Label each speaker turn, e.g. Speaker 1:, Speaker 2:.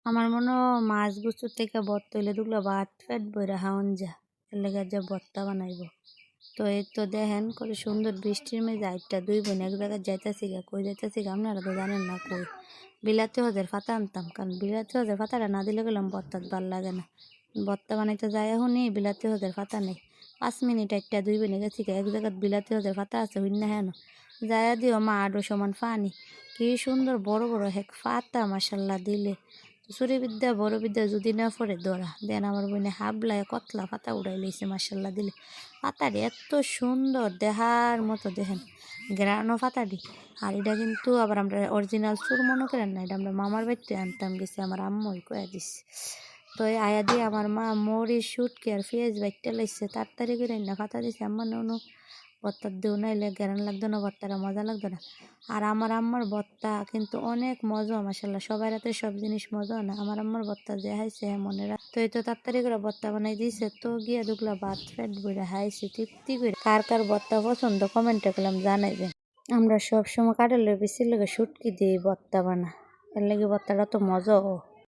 Speaker 1: আমার মনে হয় মাছ গুছুর থেকে ভর্তা হইলে দুগুলো ভাত পেট বইরা হাওন যা এর লেগে যে ভর্তা বানাইব। তো এই তো দেখেন কত সুন্দর বৃষ্টির মেয়ে আইটা দুই বোন এক জায়গায় যাইতেছি গা, কই যাইতেছি গা আপনারা তো জানেন না কই। বিলাতি হজের পাতা আনতাম, কারণ বিলাতি হজের পাতাটা না দিলে গেলাম ভর্তা ভাল লাগে না। ভর্তা বানাইতে যাই এখনই বিলাতি হজের পাতা নেই। 5 মিনিট একটা দুই বোনে গেছি গা, এক জায়গায় বিলাতি হজের পাতা আছে হইন না হেন যাইয়া দিও মা আডো সমান পানি। কি সুন্দর বড় বড় হেক পাতা মাসাল্লাহ দিলে। চুরি বিদ্যা বড় বিদ্যা যদি না পড়ে দৌড়া দেন আমার বোনে হাবলায় কতলা পাতা উড়াই লইছে মাসাল্লাহ দিলে। পাতাটি এত সুন্দর দেহার মতো দেখেন গ্রানো পাতাটি। আর এটা কিন্তু আবার আমরা অরিজিনাল সুর মনে করেন না, এটা আমরা মামার বাড়িতে আনতাম গেছি, আমার আম্মুই কয়ে দিচ্ছে। তো এই আয়া দিয়ে আমার মা মরিচ শুটকি আর পেঁয়াজ বাইটটা লাইছে তাড়াতাড়ি করে না পাতা দিছে। আম্মা নুনু ভর্তার দেও নাইলে গ্যারান লাগতো না, ভর্তাটা মজা লাগতো না। আর আমার আম্মার ভর্তা কিন্তু অনেক মজা মাসাল্লাহ। সবাই রাতে সব জিনিস মজা না, আমার আম্মার ভর্তা যে হাইছে হ্যাঁ মনে রাখ। তো এই তো তাড়াতাড়ি করে ভর্তা বানাই দিয়েছে, তো গিয়া দুগলা ভাত ফেট বইরা হাইছি তৃপ্তি করে। কার কার ভর্তা পছন্দ কমেন্টে করলাম জানাইবেন। আমরা সব সময় কাটালের বেশি লেগে শুটকি দিয়ে ভর্তা বানা, এর লাগে ভর্তাটা তো মজা।